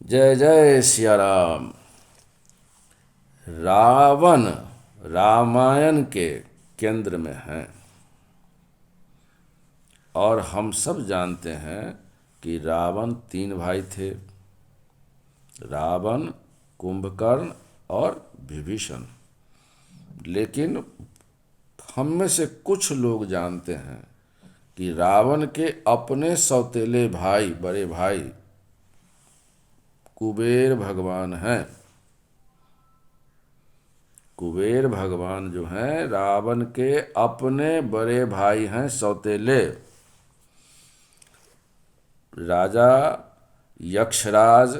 जय जय सिया राम। रावण रामायण के केंद्र में है और हम सब जानते हैं कि रावण तीन भाई थे। रावण, कुंभकर्ण और विभीषण। लेकिन हम में से कुछ लोग जानते हैं कि रावण के अपने सौतेले भाई, बड़े भाई कुबेर भगवान हैं। कुबेर भगवान जो हैं रावण के अपने बड़े भाई हैं, सौतेले राजा, यक्षराज,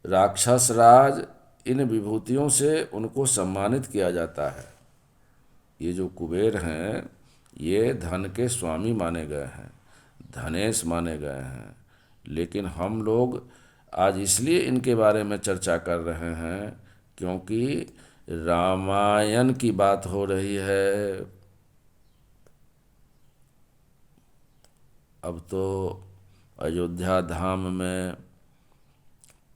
राक्षस राज। इन विभूतियों से उनको सम्मानित किया जाता है। ये जो कुबेर हैं ये धन के स्वामी माने गए हैं, धनेश माने गए हैं। लेकिन हम लोग आज इसलिए इनके बारे में चर्चा कर रहे हैं क्योंकि रामायण की बात हो रही है। अब तो अयोध्या धाम में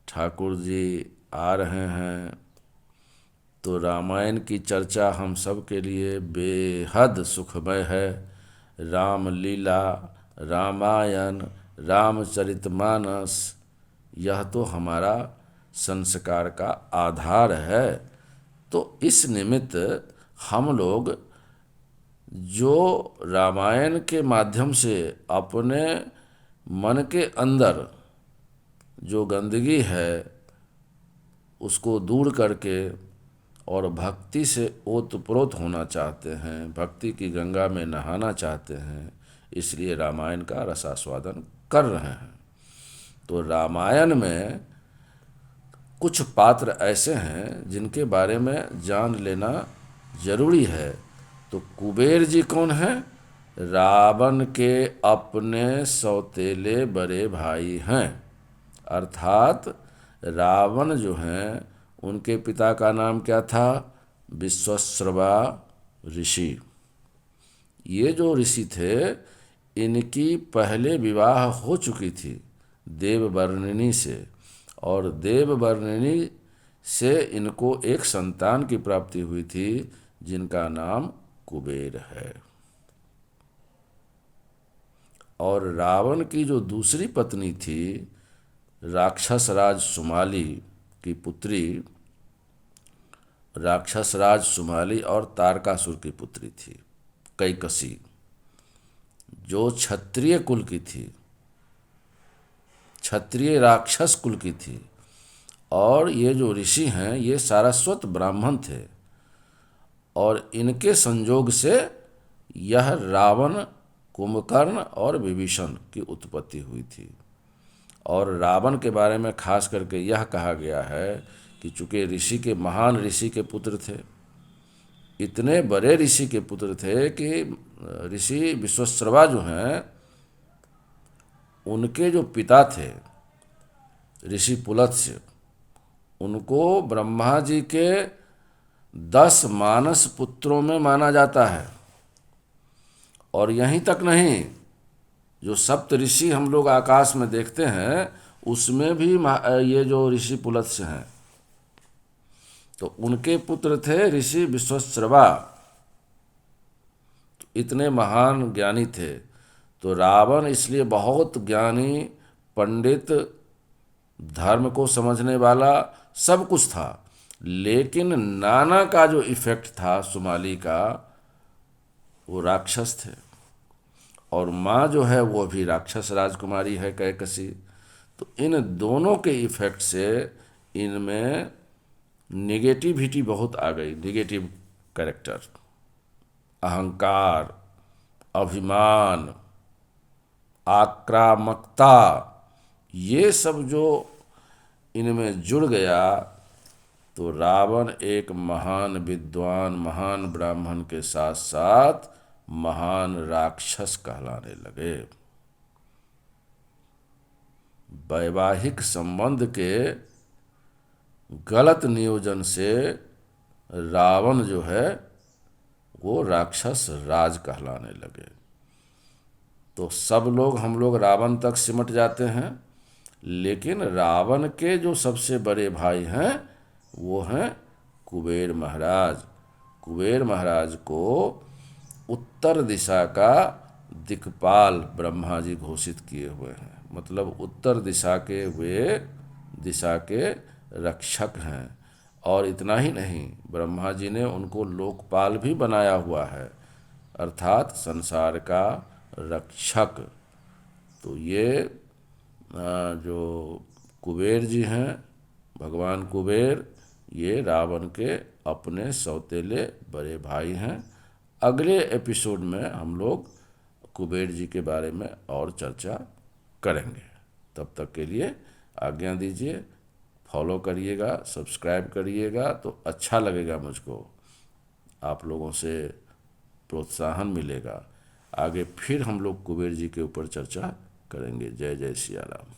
ठाकुर जी आ रहे हैं, तो रामायण की चर्चा हम सब के लिए बेहद सुखमय है। रामलीला, रामायण, रामचरितमानस, यह तो हमारा संस्कार का आधार है। तो इस निमित्त हम लोग जो रामायण के माध्यम से अपने मन के अंदर जो गंदगी है उसको दूर करके और भक्ति से ओतप्रोत होना चाहते हैं, भक्ति की गंगा में नहाना चाहते हैं, इसलिए रामायण का रसास्वादन कर रहे हैं। तो रामायण में कुछ पात्र ऐसे हैं जिनके बारे में जान लेना जरूरी है। तो कुबेर जी कौन हैं? रावण के अपने सौतेले बड़े भाई हैं। अर्थात रावण जो हैं उनके पिता का नाम क्या था? विश्वश्रवा ऋषि। ये जो ऋषि थे इनकी पहले विवाह हो चुकी थी देववर्णिनी से, और देववर्णिनी से इनको एक संतान की प्राप्ति हुई थी जिनका नाम कुबेर है। और रावण की जो दूसरी पत्नी थी राक्षस राज सुमाली की पुत्री, राक्षस राज सुमाली और तारकासुर की पुत्री थी कैकसी, जो क्षत्रिय कुल की थी, क्षत्रिय राक्षस कुल की थी। और ये जो ऋषि हैं ये सारस्वत ब्राह्मण थे, और इनके संयोग से यह रावण, कुंभकर्ण और विभीषण की उत्पत्ति हुई थी। और रावण के बारे में खास करके यह कहा गया है कि चूंकि ऋषि के, महान ऋषि के पुत्र थे, इतने बड़े ऋषि के पुत्र थे कि ऋषि विश्वश्रवा जो हैं उनके जो पिता थे ऋषि पुलत्स्य, उनको ब्रह्मा जी के 10 मानस पुत्रों में माना जाता है। और यहीं तक नहीं, जो सप्त ऋषि हम लोग आकाश में देखते हैं उसमें भी ये जो ऋषि पुलत्स्य हैं तो उनके पुत्र थे ऋषि विश्वश्रवा। तो इतने महान ज्ञानी थे। तो रावण इसलिए बहुत ज्ञानी, पंडित, धर्म को समझने वाला, सब कुछ था। लेकिन नाना का जो इफेक्ट था सुमाली का, वो राक्षस थे। और माँ जो है वो भी राक्षस राजकुमारी है, कैकसी। तो इन दोनों के इफेक्ट से इनमें निगेटिविटी बहुत आ गई, निगेटिव कैरेक्टर, अहंकार, अभिमान, आक्रामकता, ये सब जो इनमें जुड़ गया तो रावण एक महान विद्वान, महान ब्राह्मण के साथ साथ महान राक्षस कहलाने लगे। वैवाहिक संबंध के गलत नियोजन से रावण जो है वो राक्षस राज कहलाने लगे। तो सब लोग, हम लोग रावण तक सिमट जाते हैं, लेकिन रावण के जो सबसे बड़े भाई हैं वो हैं कुबेर महाराज। कुबेर महाराज को उत्तर दिशा का दिक्पाल ब्रह्मा जी घोषित किए हुए हैं, मतलब उत्तर दिशा के वे दिशा के रक्षक हैं। और इतना ही नहीं, ब्रह्मा जी ने उनको लोकपाल भी बनाया हुआ है, अर्थात संसार का रक्षक। तो ये जो कुबेर जी हैं, भगवान कुबेर, ये रावण के अपने सौतेले बड़े भाई हैं। अगले एपिसोड में हम लोग कुबेर जी के बारे में और चर्चा करेंगे। तब तक के लिए आज्ञा दीजिए। फॉलो करिएगा, सब्सक्राइब करिएगा तो अच्छा लगेगा मुझको, आप लोगों से प्रोत्साहन मिलेगा। आगे फिर हम लोग कुबेर जी के ऊपर चर्चा करेंगे। जय जय सिया राम।